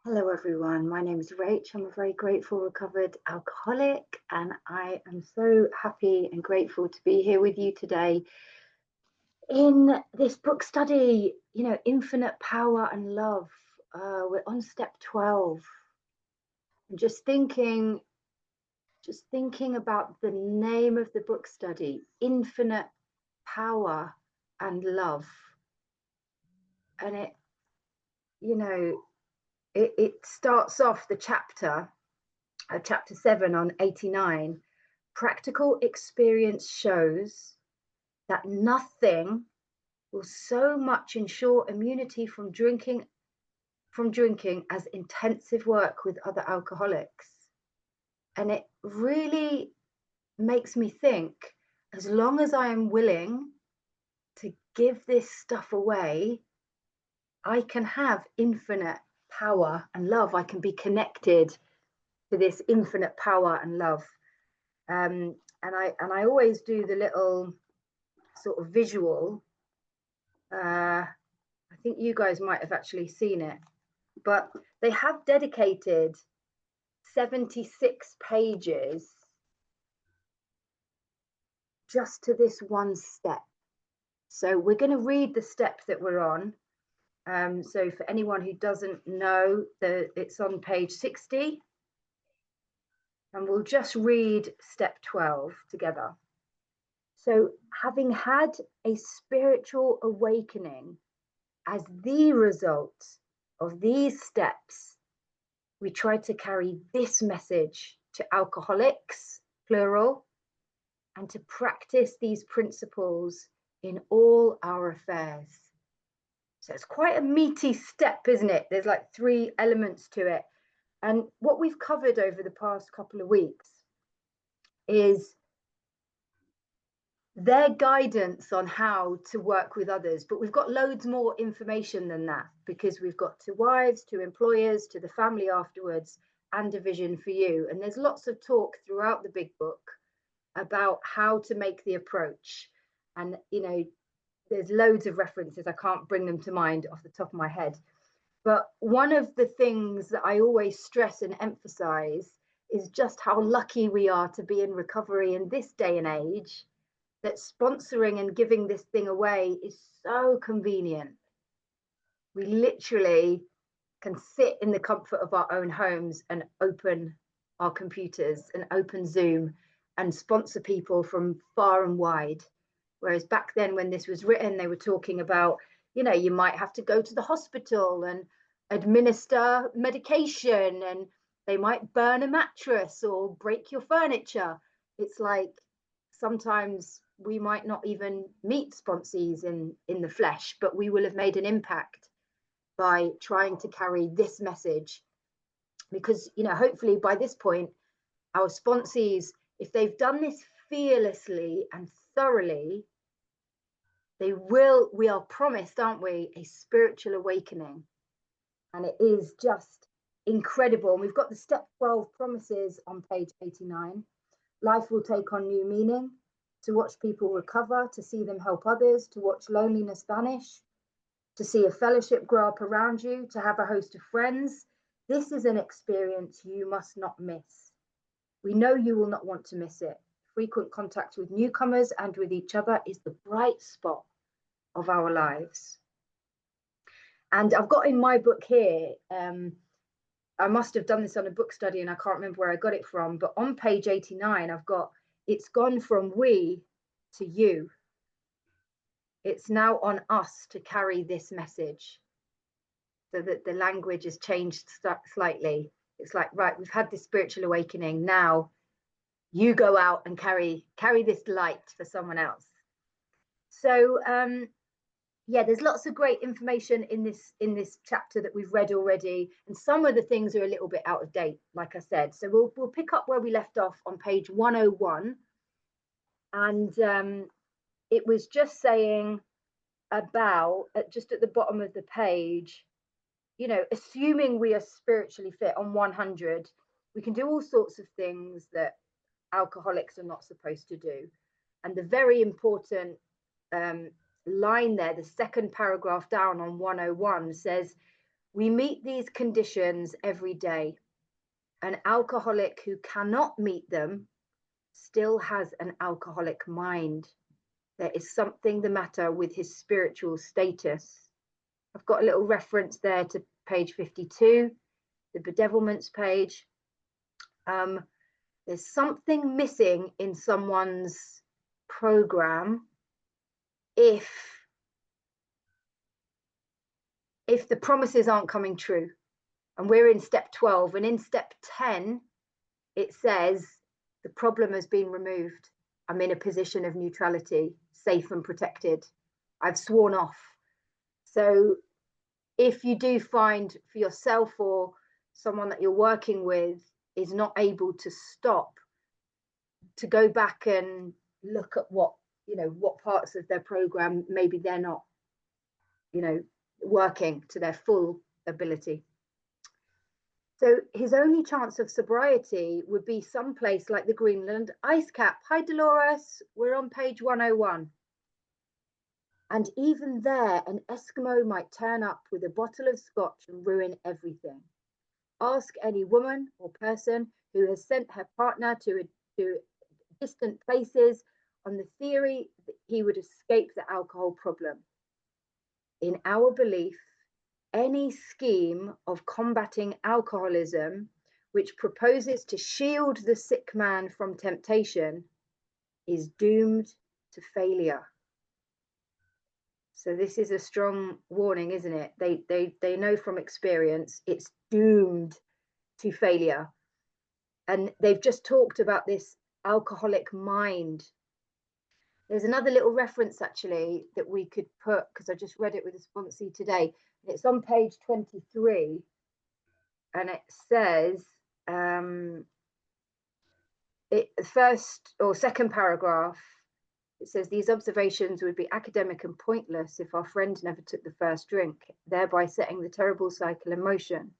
Hello, everyone. My name is Rach. I'm a very grateful recovered alcoholic, and I am so happy and grateful to be here with you today in this book study, Infinite Power and Love. We're on step 12. And just thinking about the name of the book study, Infinite Power and Love. And you know, it starts off the chapter 7 on 89. Practical experience shows that nothing will so much ensure immunity from drinking as intensive work with other alcoholics. And it really makes me think, as long as I am willing to give this stuff away, I can have infinite power and love. I can be connected to this infinite power and love. And I always do the little sort of visual. I think you guys might have actually seen it, but they have dedicated 76 pages just to this one step. So we're going to read the step that we're on. So for anyone who doesn't know, it's on page 60. And we'll just read step 12 together. So, having had a spiritual awakening as the result of these steps, we try to carry this message to alcoholics, plural, and to practice these principles in all our affairs. So it's quite a meaty step, isn't it? There's like 3 elements to it. And what we've covered over the past couple of weeks is their guidance on how to work with others. But we've got loads more information than that, because we've got to wives, to employers, to the family afterwards, and a vision for you. And there's lots of talk throughout the big book about how to make the approach. And, there's loads of references. I can't bring them to mind off the top of my head. But one of the things that I always stress and emphasize is just how lucky we are to be in recovery in this day and age, that sponsoring and giving this thing away is so convenient. We literally can sit in the comfort of our own homes and open our computers and open Zoom and sponsor people from far and wide. Whereas back then, when this was written, they were talking about, you might have to go to the hospital and administer medication, and they might burn a mattress or break your furniture. It's like sometimes we might not even meet sponsees in the flesh, but we will have made an impact by trying to carry this message. Because, hopefully by this point, our sponsees, if they've done this fearlessly and thoroughly, we are promised, aren't we, a spiritual awakening. And it is just incredible. And we've got the step 12 promises on page 89. Life will take on new meaning, to watch people recover, to see them help others, to watch loneliness vanish, to see a fellowship grow up around you, to have a host of friends. This is an experience you must not miss. We know you will not want to miss it. Frequent contact with newcomers and with each other is the bright spot of our lives. And I've got in my book here, I must have done this on a book study and I can't remember where I got it from, but on page 89, I've got, it's gone from we to you. It's now on us to carry this message, so that the language has changed slightly. It's like, right, we've had this spiritual awakening. Now you go out and carry this light for someone else. So yeah, there's lots of great information in this chapter that we've read already, and some of the things are a little bit out of date, like I said. So we'll pick up where we left off on page 101, and it was just saying about, just at the bottom of the page, assuming we are spiritually fit on 100, we can do all sorts of things that alcoholics are not supposed to do. And the very important line there, the second paragraph down on 101, says, We meet these conditions every day. An alcoholic who cannot meet them still has an alcoholic mind. There is something the matter with his spiritual status. I've got a little reference there to page 52, the bedevilments page. There's something missing in someone's program if the promises aren't coming true. And we're in step 12, and in step 10 it says the problem has been removed. I'm in a position of neutrality, safe and protected. I've sworn off. So if you do find for yourself or someone that you're working with is not able to stop, to go back and look at what parts of their program maybe they're not working to their full ability. So his only chance of sobriety would be someplace like the Greenland ice cap. Hi, Dolores. We're on page 101. And even there, an Eskimo might turn up with a bottle of scotch and ruin everything. Ask any woman or person who has sent her partner to distant places on the theory that he would escape the alcohol problem. In our belief, any scheme of combating alcoholism which proposes to shield the sick man from temptation is doomed to failure. So this is a strong warning, isn't it? They know from experience it's doomed to failure. And they've just talked about this alcoholic mind. There's another little reference actually that we could put, because I just read it with a sponsee today. It's on page 23, and it says, first or second paragraph, it says, these observations would be academic and pointless if our friend never took the first drink, thereby setting the terrible cycle in motion.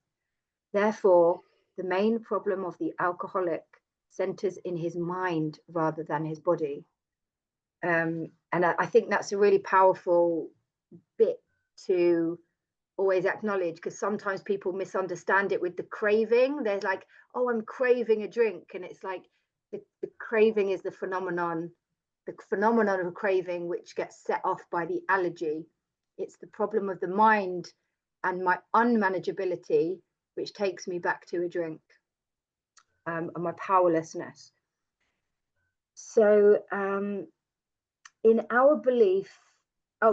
Therefore, the main problem of the alcoholic centers in his mind rather than his body. And I think that's a really powerful bit to always acknowledge, because sometimes people misunderstand it with the craving. There's like, oh, I'm craving a drink, and it's like the craving is the phenomenon of craving which gets set off by the allergy. It's the problem of the mind and my unmanageability which takes me back to a drink, and my powerlessness. So in our belief,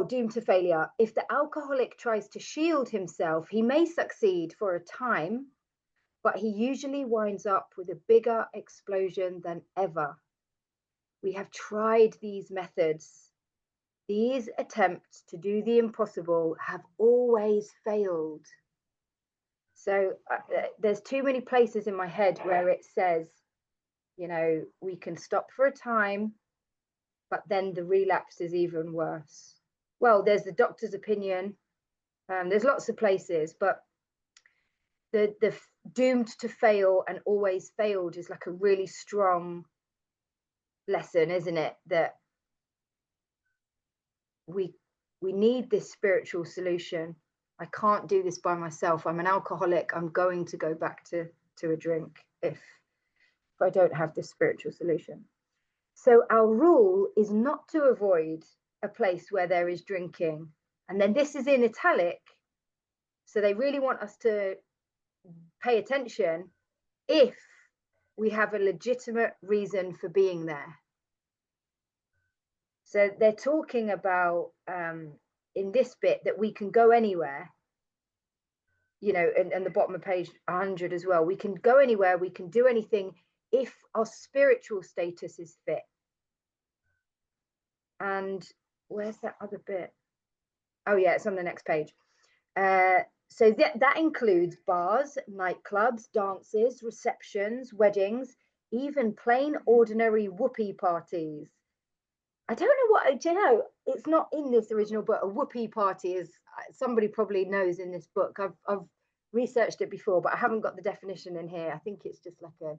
doomed to failure. If the alcoholic tries to shield himself, he may succeed for a time, but he usually winds up with a bigger explosion than ever. We have tried these methods. These attempts to do the impossible have always failed. So there's too many places in my head where it says, we can stop for a time, but then the relapse is even worse. Well, there's the doctor's opinion. There's lots of places, but the doomed to fail and always failed is like a really strong lesson, isn't it? That we need this spiritual solution. I can't do this by myself. I'm an alcoholic. I'm going to go back to a drink if I don't have this spiritual solution. So our rule is not to avoid a place where there is drinking. And then this is in italic. So they really want us to pay attention if we have a legitimate reason for being there. So they're talking about in this bit that we can go anywhere, and the bottom of page 100 as well. We can go anywhere, we can do anything if our spiritual status is fit. And where's that other bit? Oh yeah, it's on the next page. So that includes bars, nightclubs, dances, receptions, weddings, even plain ordinary whoopee parties. I don't know what, it's not in this original, but a whoopee party is, somebody probably knows in this book. I've researched it before, but I haven't got the definition in here. I think it's just like a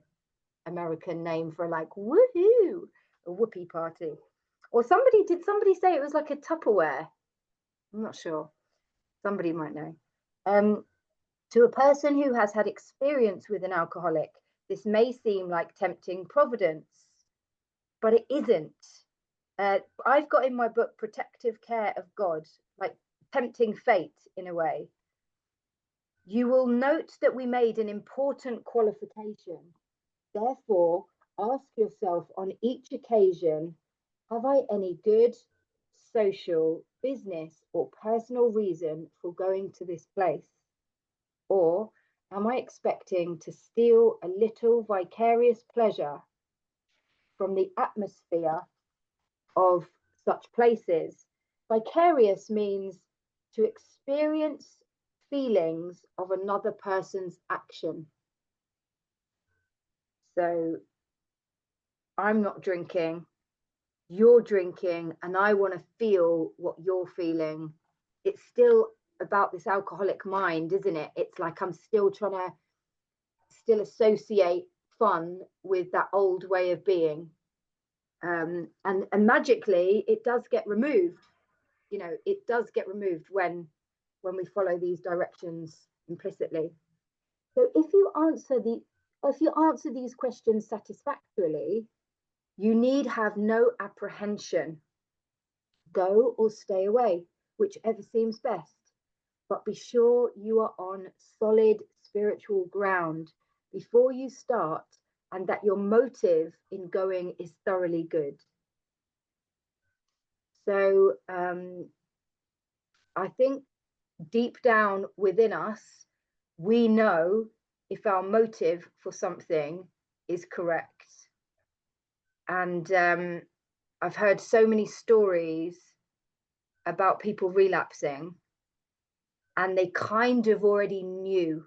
American name for like, woohoo, a whoopee party. Or did somebody say it was like a Tupperware? I'm not sure. Somebody might know. To a person who has had experience with an alcoholic, this may seem like tempting providence, but it isn't. I've got in my book Protective Care of God, like tempting fate in a way. You will note that we made an important qualification. Therefore, ask yourself on each occasion, have I any good, social, business, or personal reason for going to this place? Or am I expecting to steal a little vicarious pleasure from the atmosphere of such places? Vicarious means to experience feelings of another person's action. So I'm not drinking, you're drinking, and I want to feel what you're feeling. It's still about this alcoholic mind, isn't it? It's like I'm still trying to still associate fun with that old way of being. And magically it does get removed. You know, it does get removed when we follow these directions implicitly. So if you answer these questions satisfactorily, you need have no apprehension. Go or stay away, whichever seems best, but be sure you are on solid spiritual ground before you start, and that your motive in going is thoroughly good. So I think deep down within us, we know if our motive for something is correct. And I've heard so many stories about people relapsing, and they kind of already knew.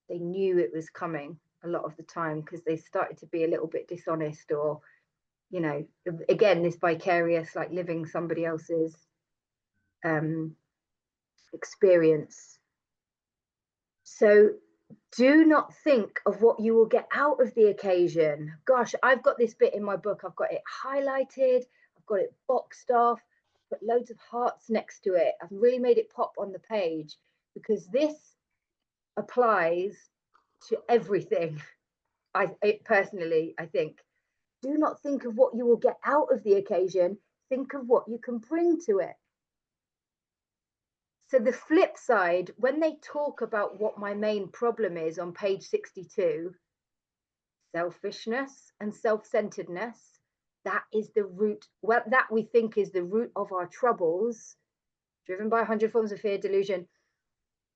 They knew it was coming a lot of the time because they started to be a little bit dishonest, or, you know, again, this vicarious, like living somebody else's experience. So do not think of what you will get out of the occasion. Gosh, I've got this bit in my book. I've got it highlighted. I've got it boxed off. I've put loads of hearts next to it. I've really made it pop on the page because this applies to everything. Personally, I think. Do not think of what you will get out of the occasion. Think of what you can bring to it. So the flip side, when they talk about what my main problem is on page 62, selfishness and self-centeredness, that is the root, well, that we think is the root of our troubles, driven by 100 forms of fear, delusion.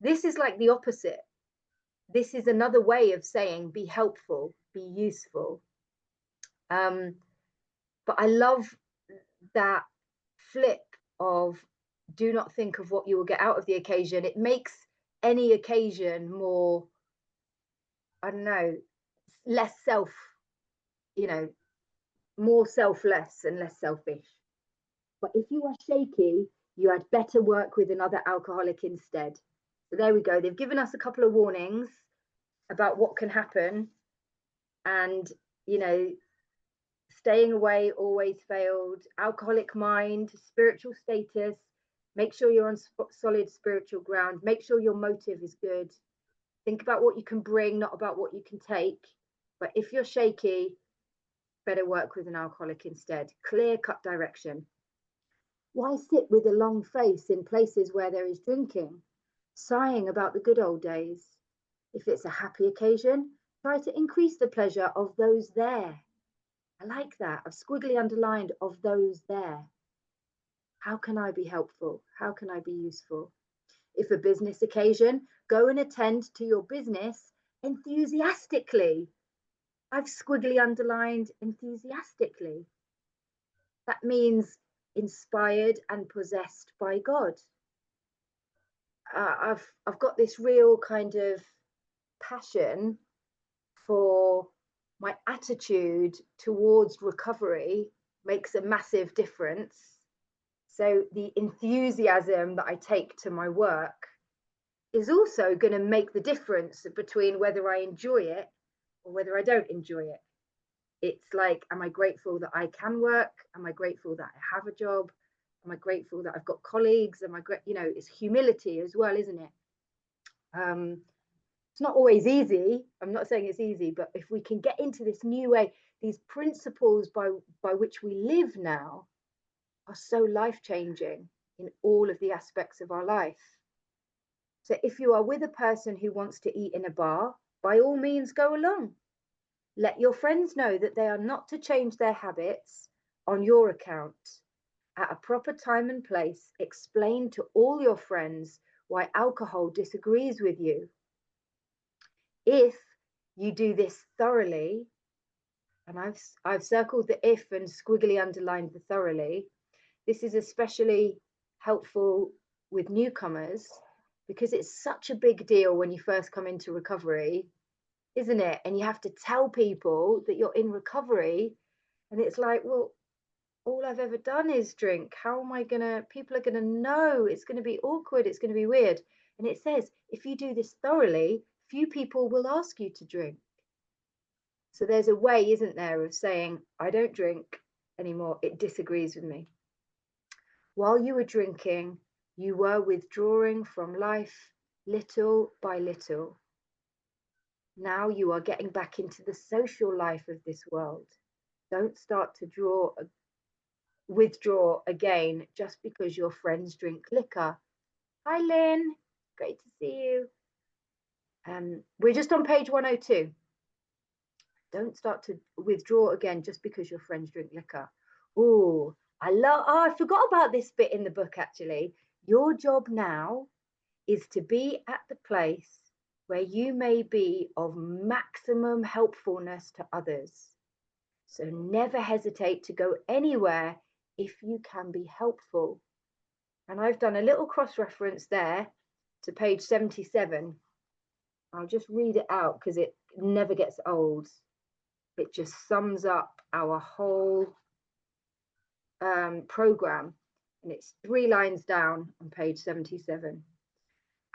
This is like the opposite. This is another way of saying be helpful, be useful. But I love that flip of do not think of what you will get out of the occasion. It makes any occasion more, I don't know, less self, you know, more selfless and less selfish. But if you are shaky, you had better work with another alcoholic instead. So there we go. They've given us a couple of warnings about what can happen. And, you know, staying away always failed, alcoholic mind, spiritual status. Make sure you're on solid spiritual ground. Make sure your motive is good. Think about what you can bring, not about what you can take. But if you're shaky, better work with an alcoholic instead. Clear-cut direction. Why sit with a long face in places where there is drinking, sighing about the good old days? If it's a happy occasion, try to increase the pleasure of those there. I like that. I've squiggly underlined of those there. How can I be helpful? How can I be useful? If a business occasion, go and attend to your business enthusiastically. I've squiggly underlined enthusiastically. That means inspired and possessed by God. I've got this real kind of passion for my attitude towards recovery makes a massive difference. So the enthusiasm that I take to my work is also going to make the difference between whether I enjoy it or whether I don't enjoy it. It's like, am I grateful that I can work? Am I grateful that I have a job? Am I grateful that I've got colleagues? Am I, you know, it's humility as well, isn't it? It's not always easy. I'm not saying it's easy, but if we can get into this new way, these principles by which we live now are so life-changing in all of the aspects of our life. So if you are with a person who wants to eat in a bar, by all means go along. Let your friends know that they are not to change their habits on your account. At a proper time and place, explain to all your friends why alcohol disagrees with you. If you do this thoroughly, and I've circled the if and squiggly underlined the thoroughly, this is especially helpful with newcomers because it's such a big deal when you first come into recovery, isn't it? And you have to tell people that you're in recovery, and it's like, well, all I've ever done is drink. How am I gonna, people are gonna know? It's gonna be awkward, it's gonna be weird. And it says, if you do this thoroughly, few people will ask you to drink. So there's a way, isn't there, of saying, I don't drink anymore, it disagrees with me. While you were drinking, you were withdrawing from life little by little. Now you are getting back into the social life of this world. Don't start to withdraw again just because your friends drink liquor. Hi, Lynn. Great to see you. We're just on page 102. Don't start to withdraw again just because your friends drink liquor. Oh, I forgot about this bit in the book, actually. Your job now is to be at the place where you may be of maximum helpfulness to others. So never hesitate to go anywhere if you can be helpful. And I've done a little cross-reference there to page 77. I'll just read it out because it never gets old. It just sums up our whole program. And it's 3 lines down on page 77.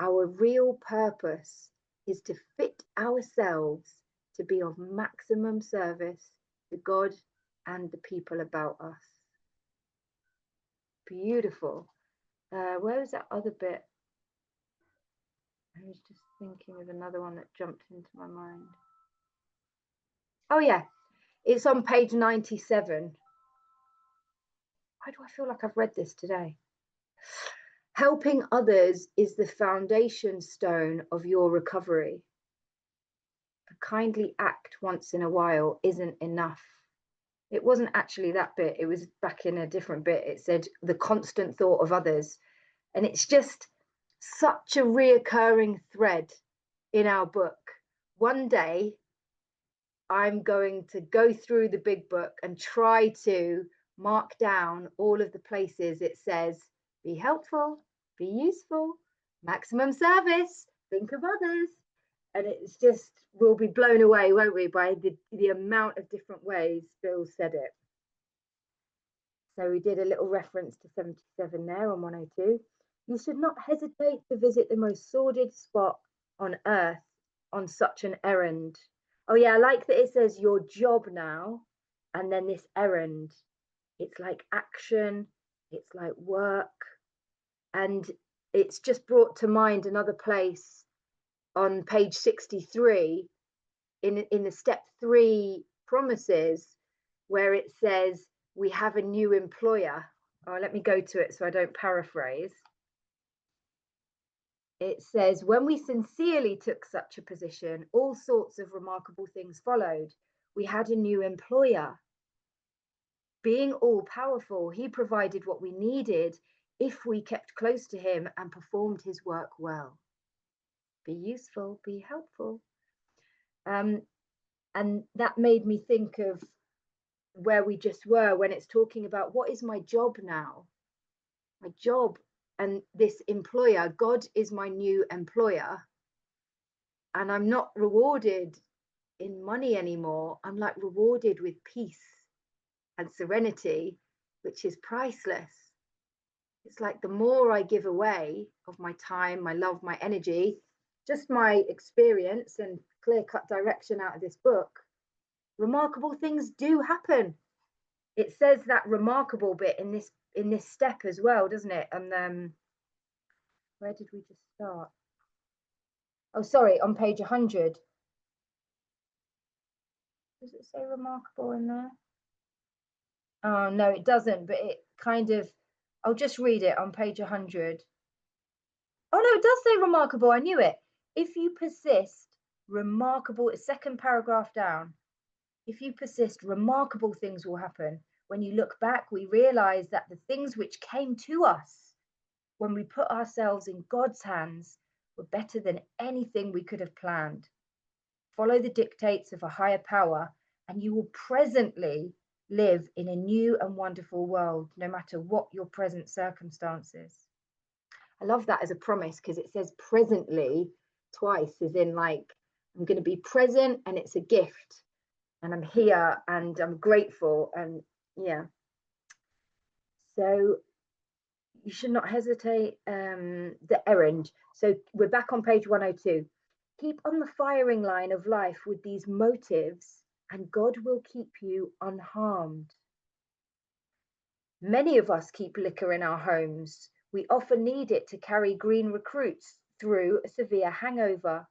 Our real purpose is to fit ourselves to be of maximum service to God and the people about us. Beautiful. Where was that other bit? I was just thinking of another one that jumped into my mind. Oh yeah, it's on page 97. Why do I feel like I've read this today? Helping others is the foundation stone of your recovery. A kindly act once in a while isn't enough. It wasn't actually that bit. It was back in a different bit. It said the constant thought of others. And it's just such a reoccurring thread in our book. One day, I'm going to go through the big book and try to mark down all of the places it says, be helpful, be useful, maximum service, think of others. And it's just, we'll be blown away, won't we, by the amount of different ways Bill said it. So we did a little reference to 77 there on 102. You should not hesitate to visit the most sordid spot on earth on such an errand. Oh yeah, I like that it says your job now, and then this errand. It's like action, it's like work. And it's just brought to mind another place on page 63 in the step 3 promises, where it says we have a new employer. Oh, let me go to it so I don't paraphrase. It says, when we sincerely took such a position, all sorts of remarkable things followed. We had a new employer. Being all powerful, he provided what we needed if we kept close to him and performed his work well. Be useful, be helpful. And that made me think of where we just were when it's talking about what is my job now? My job and this employer, God is my new employer. And I'm not rewarded in money anymore. I'm like rewarded with peace and serenity, which is priceless. It's like the more I give away of my time, my love, my energy, just my experience and clear-cut direction out of this book, remarkable things do happen. It says that remarkable bit in this step as well, doesn't it? And where did we just start? Oh, sorry, on page 100. Does it say remarkable in there? Oh, no, it doesn't, but it kind of, I'll just read it on page 100. Oh, no, it does say remarkable. I knew it. If you persist, remarkable, second paragraph down. If you persist, remarkable things will happen. When you look back, we realize that the things which came to us when we put ourselves in God's hands were better than anything we could have planned. Follow the dictates of a higher power, and you will presently live in a new and wonderful world, no matter what your present circumstances. I love that as a promise because it says presently twice, as in like I'm going to be present and it's a gift and I'm here and I'm grateful. And yeah, so you should not hesitate. The errand. So we're back on page 102. Keep on the firing line of life with these motives and God will keep you unharmed. Many of us keep liquor in our homes. We often need it to carry green recruits through a severe hangover.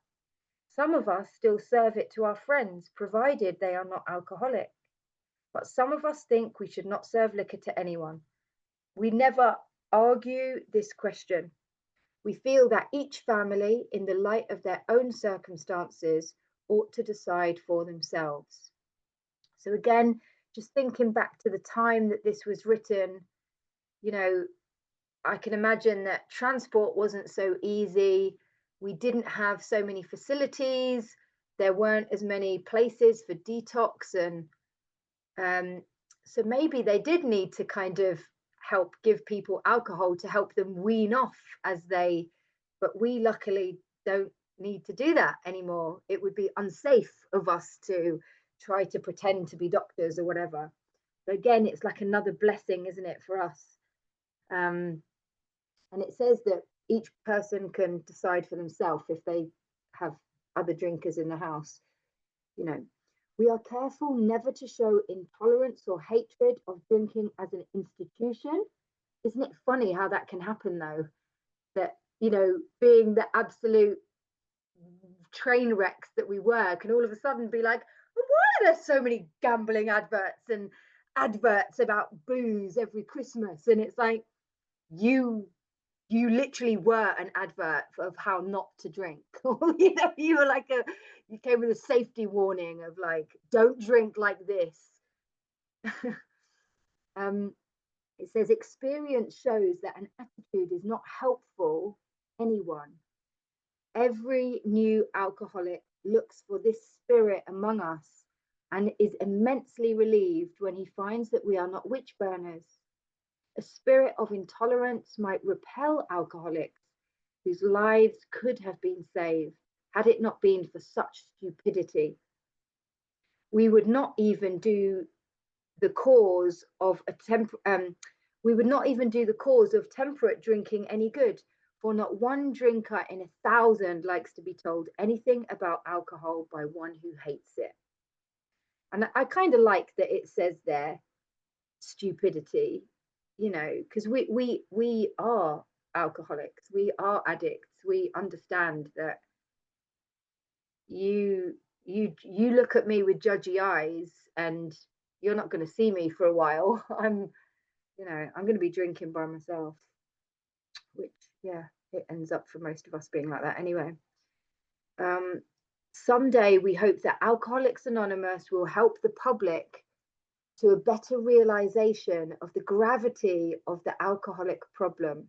Some of us still serve it to our friends, provided they are not alcoholic. But some of us think we should not serve liquor to anyone. We never argue this question. We feel that each family, in the light of their own circumstances, ought to decide for themselves. So again, just thinking back to the time that this was written, you know, I can imagine that transport wasn't so easy. We didn't have so many facilities. There weren't as many places for detox. And so maybe they did need to kind of help give people alcohol to help them wean off but we luckily don't need to do that anymore. It would be unsafe of us to try to pretend to be doctors or whatever. But again, it's like another blessing, isn't it, for us? And it says that each person can decide for themselves if they have other drinkers in the house. You know, we are careful never to show intolerance or hatred of drinking as an institution. Isn't it funny how that can happen, though? That, you know, being the absolute train wrecks that we were, can all of a sudden be like, well, why are there so many gambling adverts and adverts about booze every Christmas? And it's like, you literally were an advert of how not to drink. You know, you were like you came with a safety warning of like, don't drink like this. It says experience shows that an attitude is not helpful to anyone. Every new alcoholic looks for this spirit among us and is immensely relieved when he finds that we are not witch burners. A spirit of intolerance might repel alcoholics whose lives could have been saved had it not been for such stupidity. We would not even do the cause of temperate drinking any good, for not one drinker in 1,000 likes to be told anything about alcohol by one who hates it. And I kind of like that it says there stupidity, you know, because we are alcoholics, we are addicts, we understand that you look at me with judgy eyes and you're not going to see me for a while. I'm going to be drinking by myself, which, yeah, it ends up for most of us being like that anyway. Someday we hope that Alcoholics Anonymous will help the public to a better realization of the gravity of the alcoholic problem.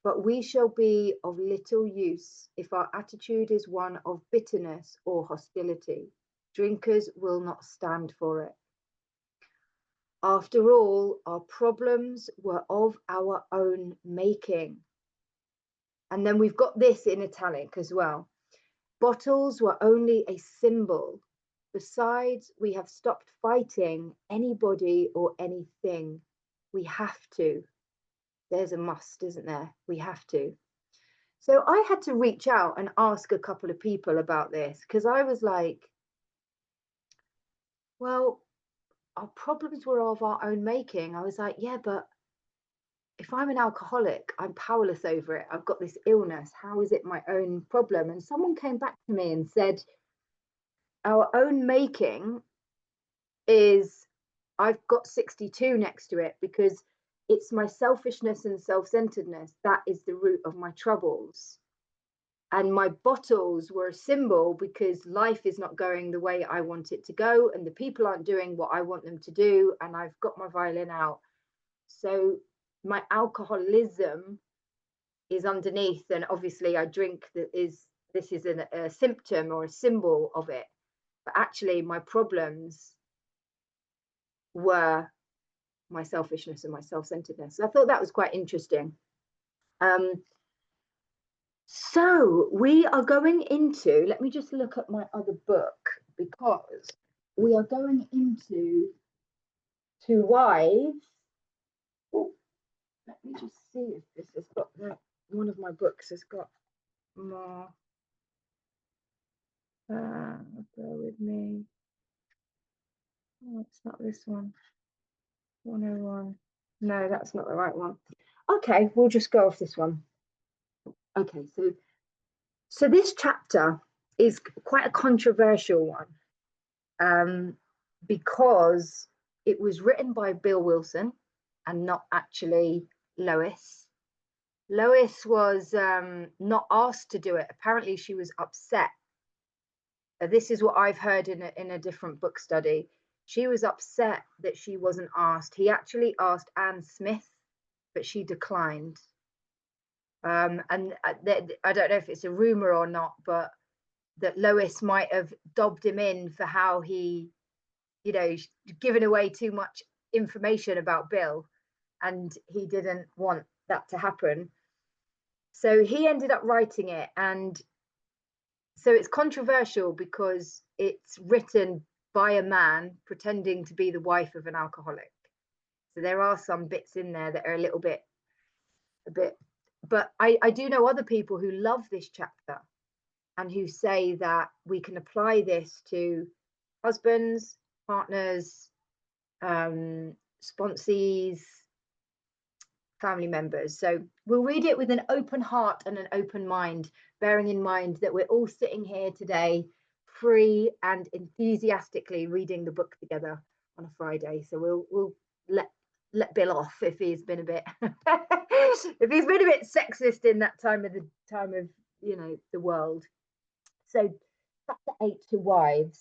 But we shall be of little use if our attitude is one of bitterness or hostility. Drinkers will not stand for it. After all, our problems were of our own making. And then we've got this in italic as well. Bottles were only a symbol. Besides, we have stopped fighting anybody or anything. We have to. There's a must, isn't there? We have to. So I had to reach out and ask a couple of people about this because I was like, well, our problems were of our own making. I was like, yeah, but if I'm an alcoholic, I'm powerless over it. I've got this illness. How is it my own problem? And someone came back to me and said, our own making is, I've got 62 next to it because it's my selfishness and self-centeredness that is the root of my troubles. And my bottles were a symbol because life is not going the way I want it to go, and the people aren't doing what I want them to do, and I've got my violin out. So my alcoholism is underneath, and obviously I drink, this is a symptom or a symbol of it. But actually my problems were my selfishness and my self-centeredness. So I thought that was quite interesting. So we are going into, let me just look at my other book, because we are going into Two Wives. Oh, let me just see if this has got one of my books has got more. Bear with me. Oh, it's not this one. 101. No, that's not the right one. Okay, we'll just go off this one. Okay, so this chapter is quite a controversial one, because it was written by Bill Wilson and not actually Lois. Lois was not asked to do it. Apparently she was upset. This is what I've heard in a different book study. She was upset that she wasn't asked. He actually asked Anne Smith, but she declined. And I don't know if it's a rumor or not, but that Lois might have dobbed him in for how he, given away too much information about Bill, and he didn't want that to happen. So he ended up writing it, and so it's controversial because it's written by a man pretending to be the wife of an alcoholic. So there are some bits in there that are a bit, but I do know other people who love this chapter and who say that we can apply this to husbands, partners, sponsees, family members. So we'll read it with an open heart and an open mind, bearing in mind that we're all sitting here today free and enthusiastically reading the book together on a Friday. So we'll let Bill off if he's been a bit if he's been a bit sexist in that time of the world. So chapter 8, Two Wives,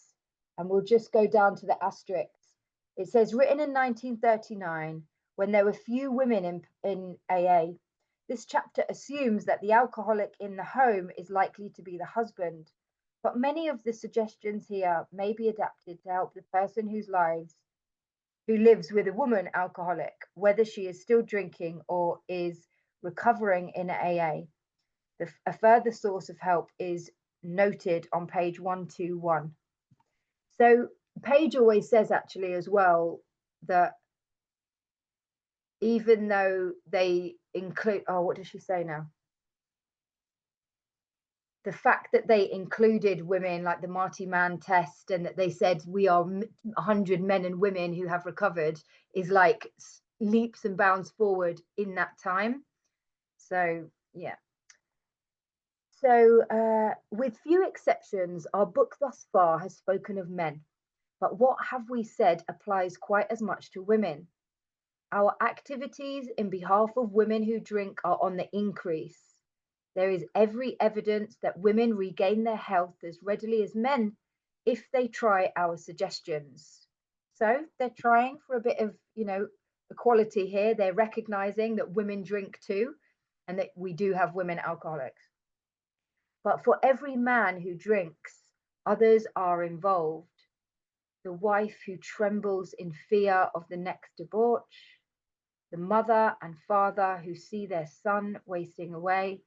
and we'll just go down to the asterisks. It says, written in 1939, when there were few women in AA. This chapter assumes that the alcoholic in the home is likely to be the husband, but many of the suggestions here may be adapted to help the person who lives with a woman alcoholic, whether she is still drinking or is recovering in AA. A further source of help is noted on page 121. So Page always says actually as well that even though they include, what does she say now? The fact that they included women, like the Marty Mann test, and that they said we are 100 men and women who have recovered, is like leaps and bounds forward in that time. So yeah. So with few exceptions, our book thus far has spoken of men, but what have we said applies quite as much to women. Our activities in behalf of women who drink are on the increase. There is every evidence that women regain their health as readily as men if they try our suggestions. So they're trying for a bit of, equality here. They're recognizing that women drink too, and that we do have women alcoholics. But for every man who drinks, others are involved. The wife who trembles in fear of the next debauch, the mother and father who see their son wasting away.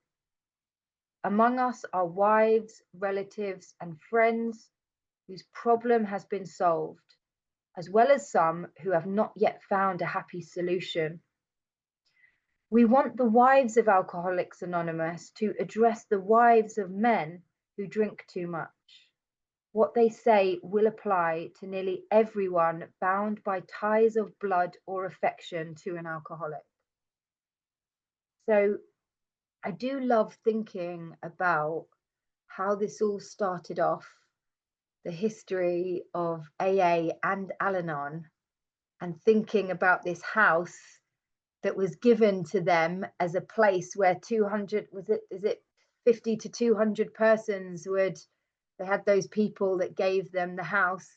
Among us are wives, relatives, and friends whose problem has been solved, as well as some who have not yet found a happy solution. We want the wives of Alcoholics Anonymous to address the wives of men who drink too much. What they say will apply to nearly everyone bound by ties of blood or affection to an alcoholic. So I do love thinking about how this all started off, the history of AA and Al-Anon, and thinking about this house that was given to them as a place where 200, is it 50 to 200 persons they had those people that gave them the house,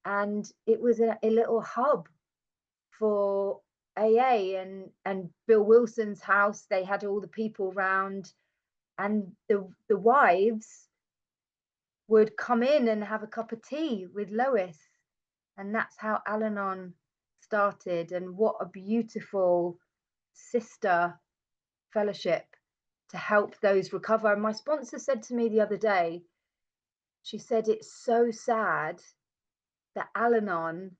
and it was a little hub for AA. And Bill Wilson's house, they had all the people round, and the wives would come in and have a cup of tea with Lois, and that's how Al-Anon started. And what a beautiful sister fellowship to help those recover. And my sponsor said to me the other day, she said, it's so sad that Al-Anon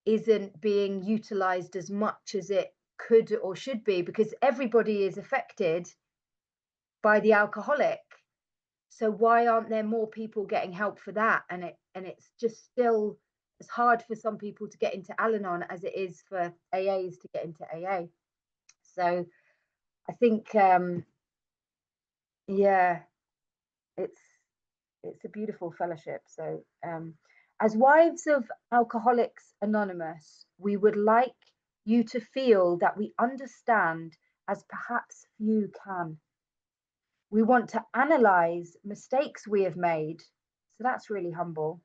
isn't being utilized as much as it could or should be, because everybody is affected by the alcoholic. So why aren't there more people getting help for that? And it's just still as hard for some people to get into Al-Anon as it is for AAs to get into AA. So I think yeah, it's a beautiful fellowship. So as wives of Alcoholics Anonymous, we would like you to feel that we understand as perhaps few can. We want to analyze mistakes we have made. So that's really humble.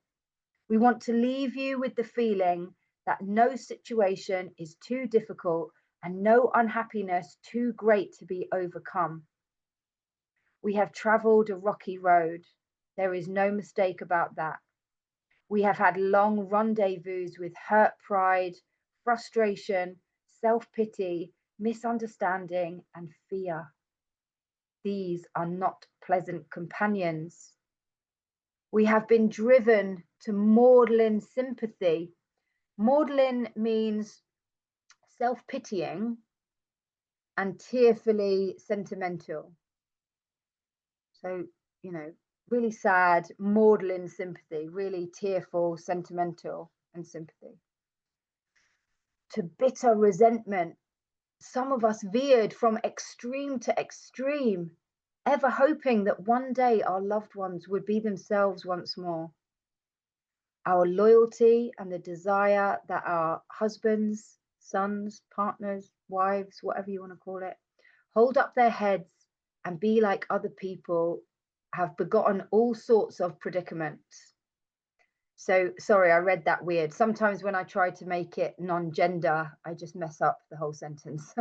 We want to leave you with the feeling that no situation is too difficult and no unhappiness too great to be overcome. We have traveled a rocky road. There is no mistake about that. We have had long rendezvous with hurt pride, frustration, self-pity, misunderstanding, and fear. These are not pleasant companions. We have been driven to maudlin sympathy. Maudlin means self-pitying and tearfully sentimental. So, really sad, maudlin sympathy, really tearful, sentimental, and sympathy. To bitter resentment. Some of us veered from extreme to extreme, ever hoping that one day our loved ones would be themselves once more. Our loyalty and the desire that our husbands, sons, partners, wives, whatever you want to call it, hold up their heads and be like other people have begotten all sorts of predicaments. So sorry, I read that weird. Sometimes when I try to make it non-gender, I just mess up the whole sentence.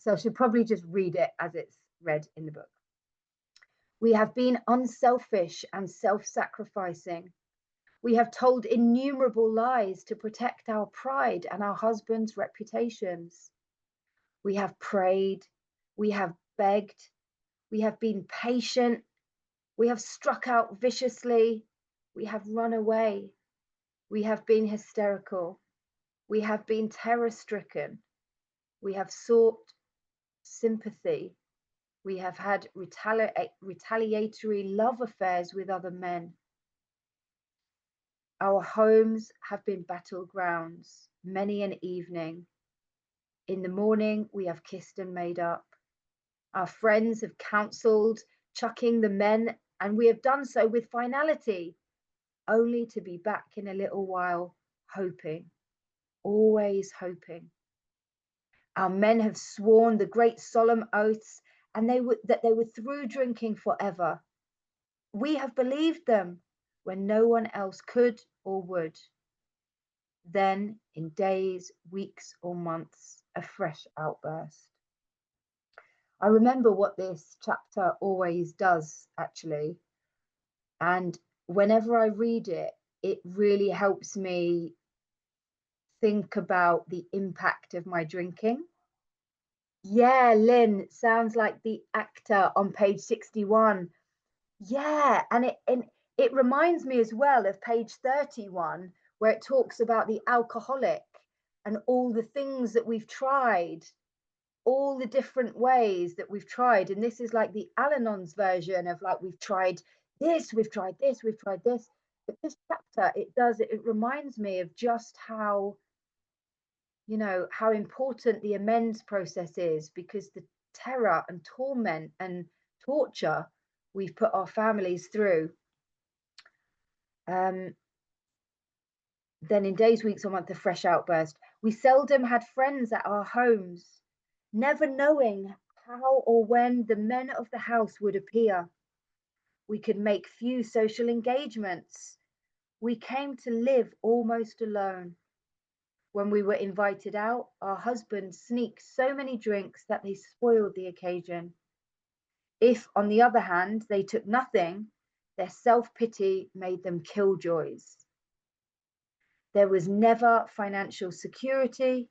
So I should probably just read it as it's read in the book. We have been unselfish and self-sacrificing. We have told innumerable lies to protect our pride and our husbands' reputations. We have prayed, we have begged, we have been patient, we have struck out viciously, we have run away, we have been hysterical, we have been terror-stricken, we have sought sympathy, we have had retaliatory love affairs with other men. Our homes have been battlegrounds, many an evening. In the morning, we have kissed and made up. Our friends have counselled chucking the men, and we have done so with finality, only to be back in a little while, hoping, always hoping. Our men have sworn the great solemn oaths, and that they were through drinking forever. We have believed them when no one else could or would. Then, in days, weeks, or months, a fresh outburst. I remember what this chapter always does, actually. And whenever I read it, it really helps me think about the impact of my drinking. Yeah, Lynn, sounds like the actor on page 61. Yeah, and it reminds me as well of page 31, where it talks about the alcoholic and all the things that we've tried, all the different ways that we've tried. And this is like the Al-Anon's version of like, we've tried this, we've tried this, we've tried this. But this chapter, it reminds me of just how, how important the amends process is, because terror and torment and torture we've put our families through. Then in days, weeks, or months of fresh outburst, we seldom had friends at our homes, never knowing how or when the men of the house would appear. We could make few social engagements. We came to live almost alone. When we were invited out, our husbands sneaked so many drinks that they spoiled the occasion. If, on the other hand, they took nothing, their self-pity made them killjoys. There was never financial security.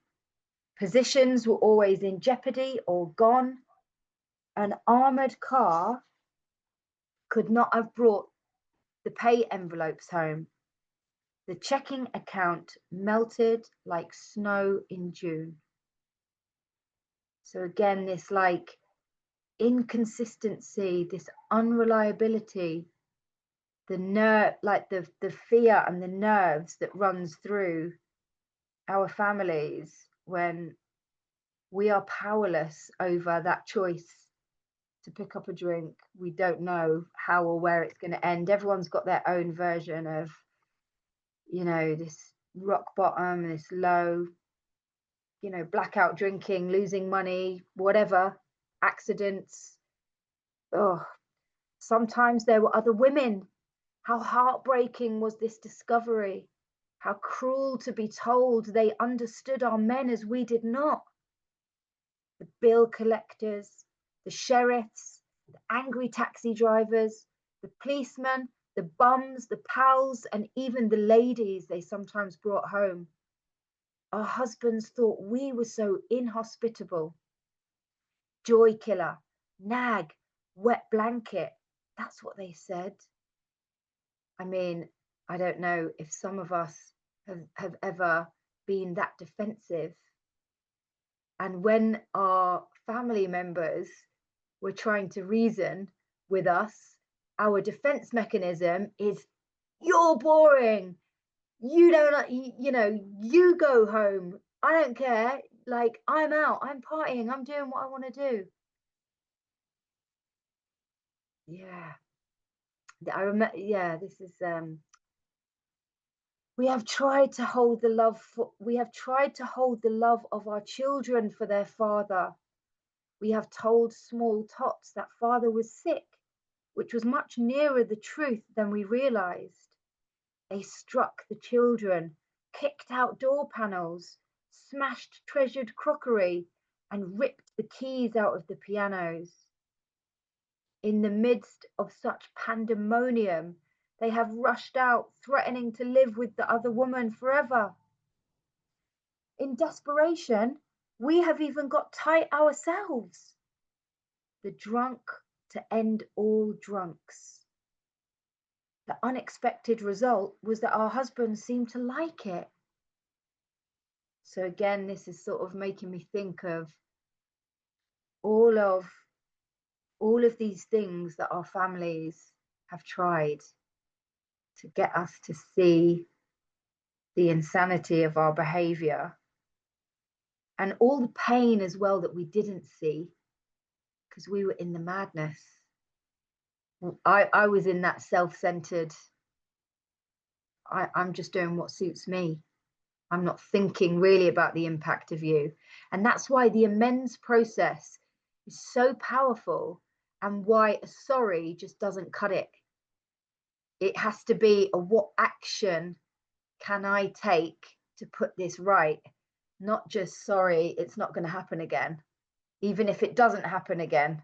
Positions were always in jeopardy or gone. An armored car could not have brought the pay envelopes home. The checking account melted like snow in June. So again, this like inconsistency, this unreliability, the fear and the nerves that runs through our families when we are powerless over that choice to pick up a drink. We don't know how or where it's going to end. Everyone's got their own version of, you know, this rock bottom, this low, you know, blackout drinking, losing money, whatever, accidents. Oh, sometimes there were other women. How heartbreaking was this discovery? How cruel to be told they understood our men as we did not. The bill collectors, the sheriffs, the angry taxi drivers, the policemen, the bums, the pals, and even the ladies they sometimes brought home. Our husbands thought we were so inhospitable. Joy killer, nag, wet blanket. That's what they said. I mean, I don't know if some of us have ever been that defensive. And when our family members were trying to reason with us, our defense mechanism is, you're boring. You don't, you know, you go home. I don't care. Like, I'm out, I'm partying, I'm doing what I want to do. Yeah. I remember, yeah, this is, we have tried to hold the love of our children for their father. We have told small tots that father was sick, which was much nearer the truth than we realized. They struck the children, kicked out door panels, smashed treasured crockery, and ripped the keys out of the pianos. In the midst of such pandemonium, they have rushed out, threatening to live with the other woman forever. In desperation, we have even got tight ourselves. The drunk to end all drunks. The unexpected result was that our husbands seemed to like it. So again, this is sort of making me think of all of these things that our families have tried to get us to see the insanity of our behavior, and all the pain as well that we didn't see because we were in the madness. I was in that self-centered, I'm just doing what suits me. I'm not thinking really about the impact of you. And that's why the amends process is so powerful, and why a sorry just doesn't cut it. It has to be a, what action can I take to put this right? Not just, sorry, it's not going to happen again. Even if it doesn't happen again,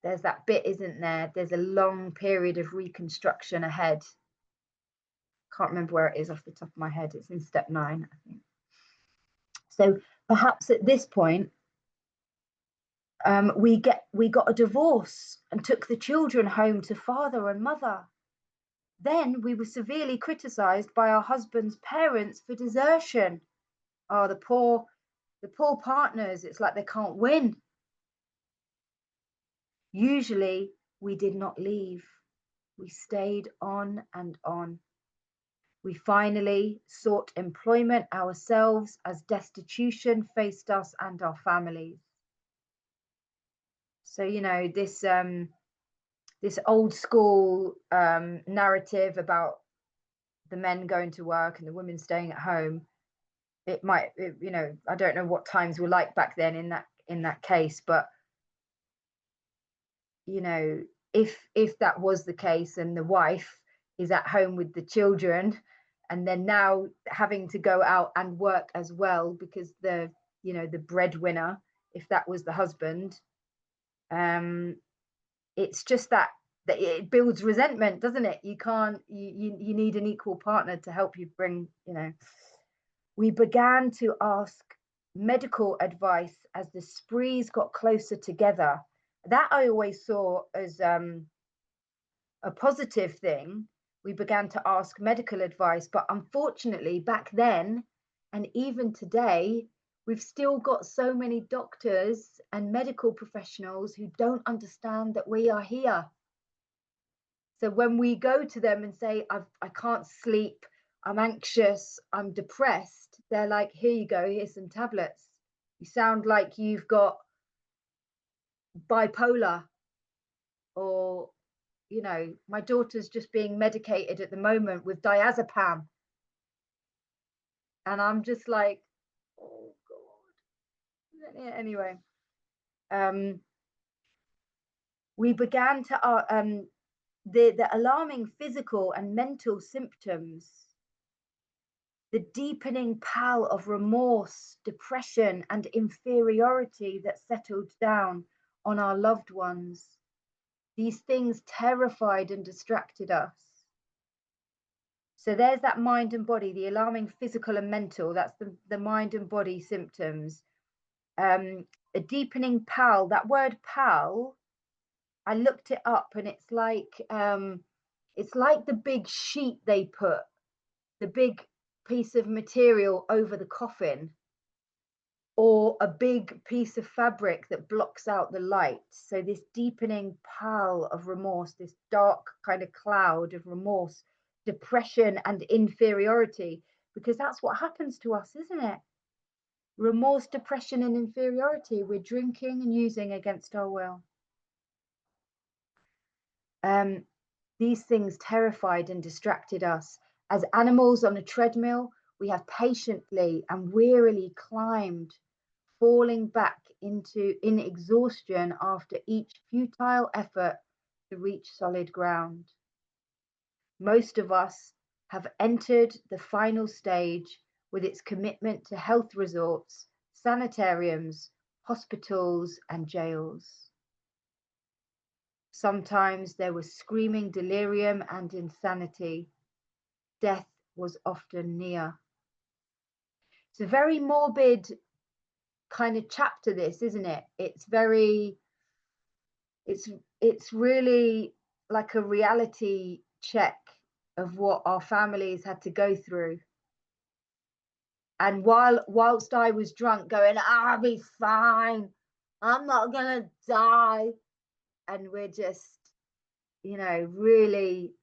there's that bit, isn't there? There's a long period of reconstruction ahead. Can't remember where it is off the top of my head. It's in step 9, I think. So perhaps at this point, we got a divorce and took the children home to father and mother. Then we were severely criticized by our husband's parents for desertion. Oh, the poor partners, it's like they can't win. Usually we did not leave. We stayed on and on. We finally sought employment ourselves as destitution faced us and our families. So, you know, this old school narrative about the men going to work and the women staying at home, you know, I don't know what times were like back then in that case, but you know, if that was the case and the wife is at home with the children, and then now having to go out and work as well because the, you know, the breadwinner, if that was the husband, it's just that it builds resentment, doesn't it? You can't, you need an equal partner to help you bring, you know. We began to ask medical advice as the sprees got closer together. That I always saw as a positive thing. We began to ask medical advice, but unfortunately, back then and even today, we've still got so many doctors and medical professionals who don't understand that we are here. So when we go to them and say, I can't sleep, I'm anxious, I'm depressed, they're like, here you go, here's some tablets. You sound like you've got bipolar, or, you know, my daughter's just being medicated at the moment with diazepam. And I'm just like, oh God. Anyway, we began to, the alarming physical and mental symptoms, the deepening pall of remorse, depression, and inferiority that settled down on our loved ones. These things terrified and distracted us. So there's that mind and body, the alarming physical and mental, that's the mind and body symptoms. A deepening pall, that word pall, I looked it up, and it's like the big sheet they put, the big piece of material over the coffin, or a big piece of fabric that blocks out the light. So this deepening pall of remorse, this dark kind of cloud of remorse, depression, and inferiority, because that's what happens to us, isn't it? Remorse, depression, and inferiority. We're drinking and using against our will. These things terrified and distracted us. As animals on a treadmill, we have patiently and wearily climbed, falling back in exhaustion after each futile effort to reach solid ground. Most of us have entered the final stage with its commitment to health resorts, sanitariums, hospitals, and jails. Sometimes there was screaming delirium and insanity. Death was often near. It's a very morbid kind of chapter, this, isn't it? It's really like a reality check of what our families had to go through. And whilst I was drunk going, I'll be fine, I'm not gonna die, and we're just, you know, really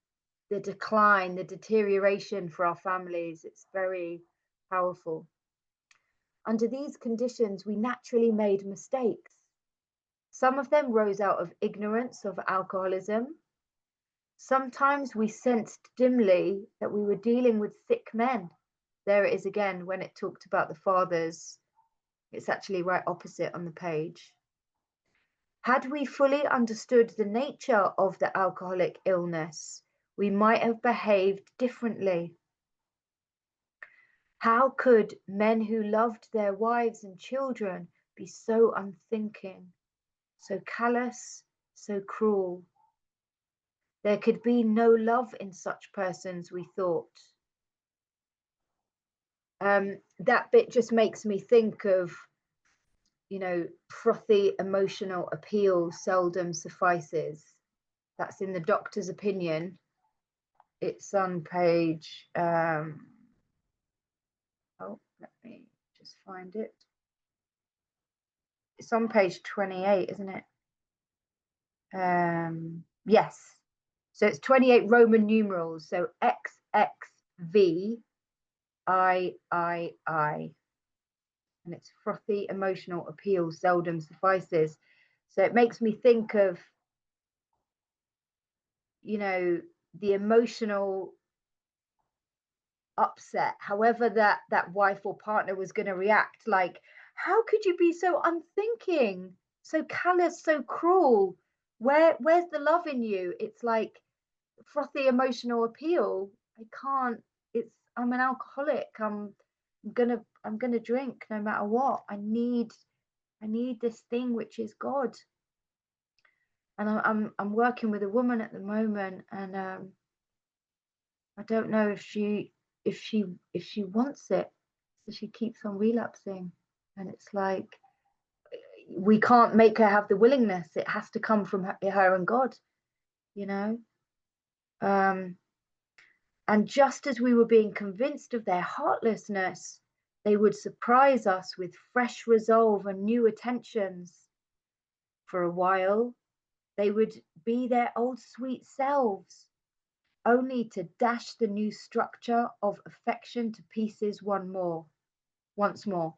the decline, the deterioration for our families, it's very powerful. Under these conditions, we naturally made mistakes. Some of them rose out of ignorance of alcoholism. Sometimes we sensed dimly that we were dealing with sick men. There it is again, when it talked about the fathers, it's actually right opposite on the page. Had we fully understood the nature of the alcoholic illness, we might have behaved differently. How could men who loved their wives and children be so unthinking, so callous, so cruel? There could be no love in such persons, we thought. That bit just makes me think of, you know, frothy emotional appeal seldom suffices. That's in the doctor's opinion. It's on page, oh, let me just find it. It's on page 28, isn't it? Yes. So it's 28 Roman numerals. So XXV I. And it's frothy emotional appeal seldom suffices. So it makes me think of, you know, the emotional upset, however that wife or partner was going to react. Like, how could you be so unthinking, so callous, so cruel? Where's the love in you? It's like frothy emotional appeal. I can't. I'm an alcoholic. I'm gonna drink no matter what. I need this thing which is God. And I'm working with a woman at the moment, and I don't know if she wants it, so she keeps on relapsing, and it's like we can't make her have the willingness. It has to come from her and God, you know. And just as we were being convinced of their heartlessness, they would surprise us with fresh resolve and new attentions. For a while, they would be their old sweet selves, only to dash the new structure of affection to pieces once more.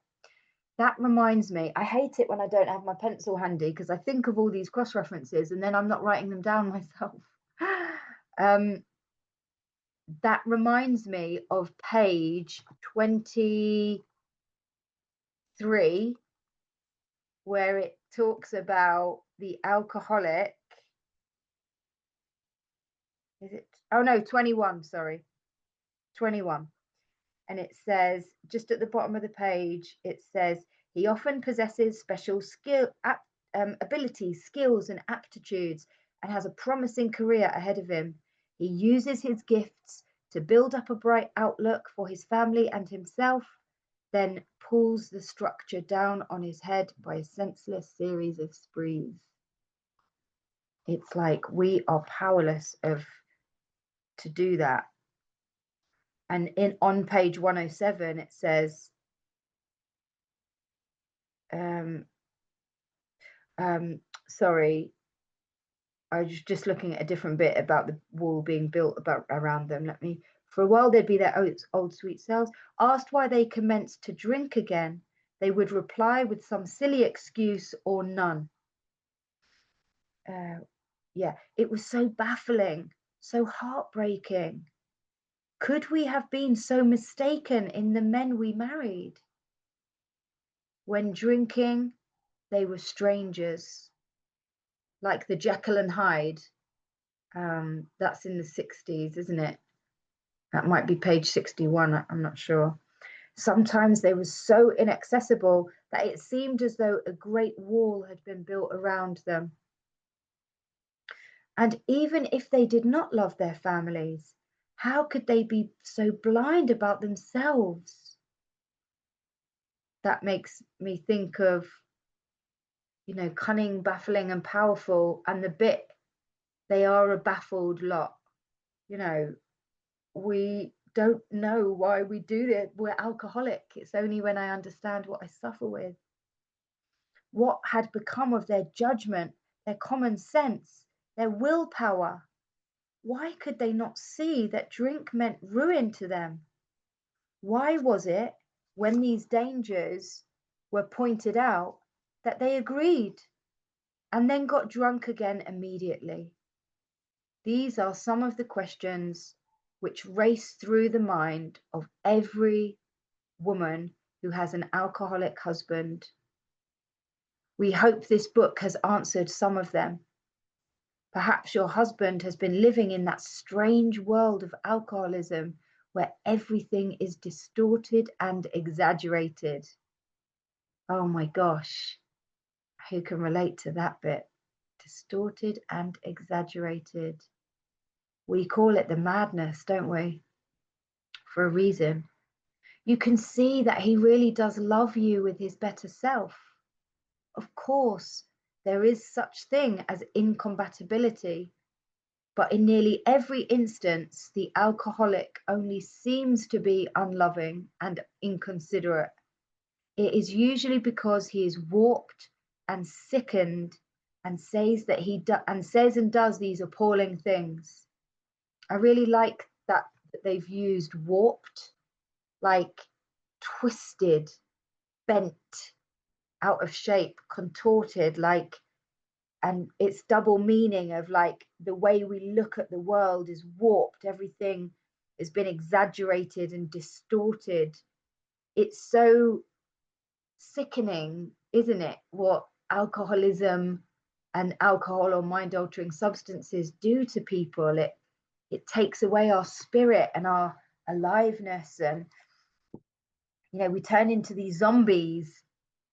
That reminds me, I hate it when I don't have my pencil handy because I think of all these cross references and then I'm not writing them down myself. That reminds me of page 23, where it talks about the alcoholic. Is it? Oh no, 21, sorry. 21. And it says, just at the bottom of the page, it says, he often possesses special abilities, skills, and aptitudes, and has a promising career ahead of him. He uses his gifts to build up a bright outlook for his family and himself, then pulls the structure down on his head by a senseless series of sprees. It's like we are powerless to do that. And on page 107, it says, sorry, I was just looking at a different bit about the wall being built around them. For a while they'd be their old sweet selves. Asked why they commenced to drink again, they would reply with some silly excuse or none. Yeah, it was so baffling, so heartbreaking. Could we have been so mistaken in the men we married? When drinking, they were strangers, like the Jekyll and Hyde. That's in the 60s, isn't it? That might be page 61, I'm not sure. Sometimes they were so inaccessible that it seemed as though a great wall had been built around them. And even if they did not love their families, how could they be so blind about themselves? That makes me think of, cunning, baffling, and powerful, and the bit, they are a baffled lot. We don't know why we do this. We're alcoholic. It's only when I understand what I suffer with. What had become of their judgment, their common sense, their willpower? Why could they not see that drink meant ruin to them? Why was it, when these dangers were pointed out, that they agreed and then got drunk again immediately? These are some of the questions which race through the mind of every woman who has an alcoholic husband. We hope this book has answered some of them. Perhaps your husband has been living in that strange world of alcoholism where everything is distorted and exaggerated. Oh my gosh, who can relate to that bit? Distorted and exaggerated. We call it the madness, don't we? For a reason. You can see that he really does love you with his better self. Of course, there is such thing as incompatibility, but in nearly every instance, the alcoholic only seems to be unloving and inconsiderate. It is usually because he is warped and sickened and says and does these appalling things. I really like that they've used warped, like twisted, bent, out of shape, contorted, like and it's double meaning of like the way we look at the world is warped, everything has been exaggerated and distorted. It's so sickening, isn't it, what alcoholism and alcohol or mind altering substances do to people. It takes away our spirit and our aliveness, and we turn into these zombies.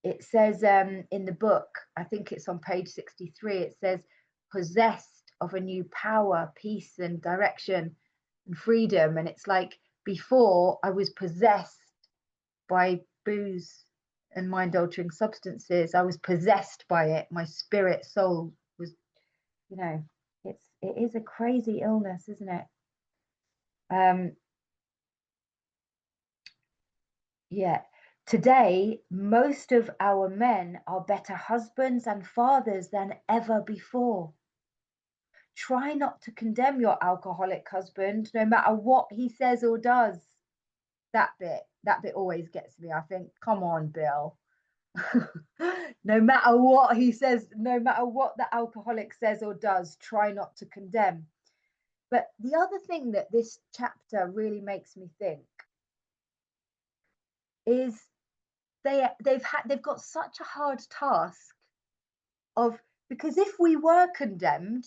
It says in the book, I think it's on page 63, it says, possessed of a new power, peace, and direction and freedom. And it's like, before I was possessed by booze and mind altering substances, I was possessed by it. My spirit, soul was, it is a crazy illness, isn't it? Yeah. Today, most of our men are better husbands and fathers than ever before. Try not to condemn your alcoholic husband, no matter what he says or does. That bit always gets me. I think, come on, Bill. No matter what he says, no matter what the alcoholic says or does, try not to condemn. But the other thing that this chapter really makes me think is they've got such a hard task of, because if we were condemned,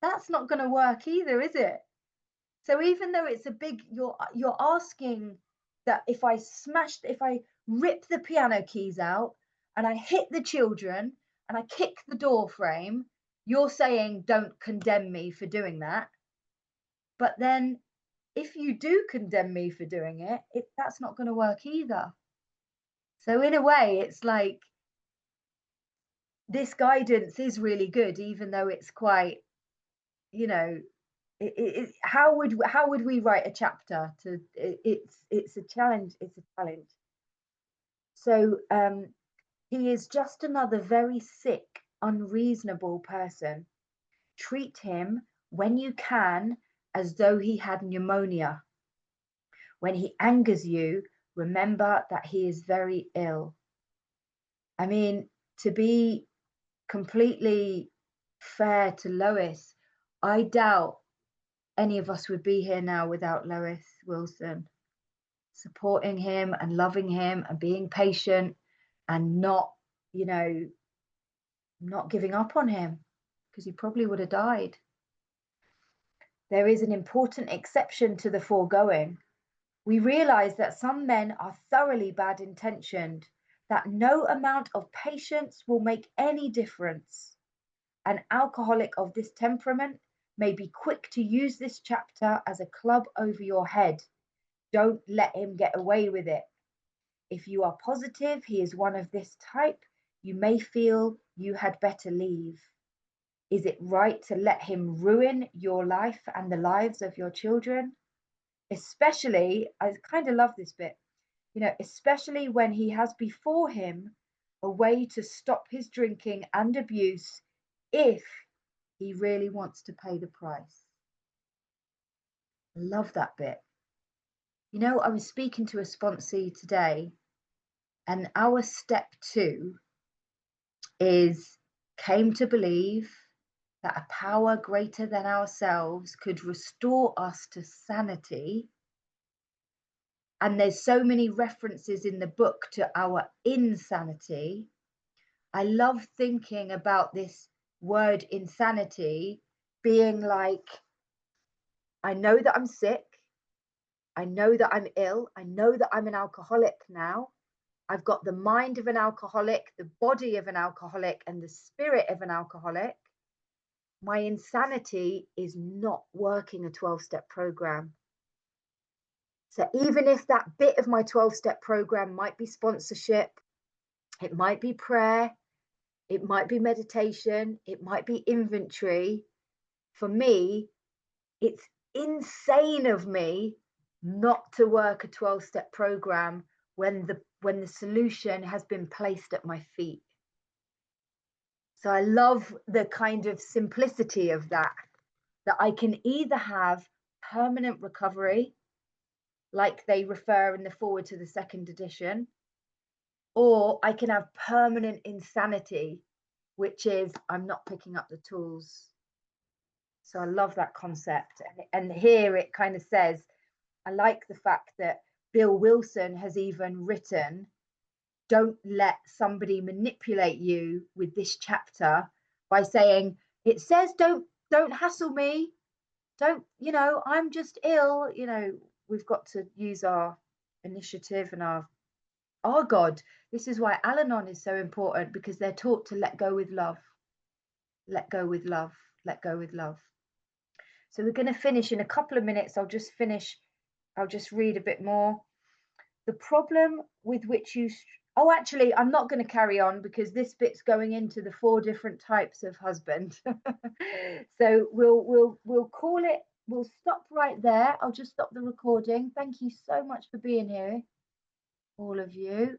that's not going to work either, is it? So even though it's a big, you're asking that if I rip the piano keys out and I hit the children and I kick the door frame, you're saying don't condemn me for doing that. But then if you do condemn me for doing it, that's not going to work either. So in a way, it's like this guidance is really good, even though it's quite, how would we write a chapter to it's a challenge. So he is just another very sick, unreasonable person. Treat him when you can as though he had pneumonia. When he angers you, remember that he is very ill. I mean, to be completely fair to Lois, I doubt any of us would be here now without Lois Wilson supporting him and loving him and being patient and not giving up on him, because he probably would have died. There is an important exception to the foregoing. We realize that some men are thoroughly bad intentioned, that no amount of patience will make any difference. An alcoholic of this temperament may be quick to use this chapter as a club over your head. Don't let him get away with it. If you are positive he is one of this type, you may feel you had better leave. Is it right to let him ruin your life and the lives of your children? Especially, I kind of love this bit, especially when he has before him a way to stop his drinking and abuse, if he really wants to pay the price. I love that bit. I was speaking to a sponsee today, and our step 2 is came to believe that a power greater than ourselves could restore us to sanity. And there's so many references in the book to our insanity. I love thinking about this word insanity being like, I know that I'm sick. I know that I'm ill. I know that I'm an alcoholic now. I've got the mind of an alcoholic, the body of an alcoholic, and the spirit of an alcoholic. My insanity is not working a 12-step program. So even if that bit of my 12-step program might be sponsorship, it might be prayer, it might be meditation, it might be inventory, for me, it's insane of me not to work a 12-step program when the solution has been placed at my feet. So I love the kind of simplicity of that I can either have permanent recovery, like they refer in the foreword to the second edition, or I can have permanent insanity, which is I'm not picking up the tools. So I love that concept. And here it kind of says, I like the fact that Bill Wilson has even written, don't let somebody manipulate you with this chapter by saying, it says don't hassle me, don't, you know, I'm just ill. You know, we've got to use our initiative and our God. This is why Al-Anon is so important, because they're taught to let go with love, let go with love, let go with love. So we're going to finish in a couple of minutes. I'll just read a bit more. The problem with which you, oh, actually, I'm not going to carry on because this bit's going into the 4 different types of husband. So we'll call it, we'll stop right there. I'll just stop the recording. Thank you so much for being here, all of you.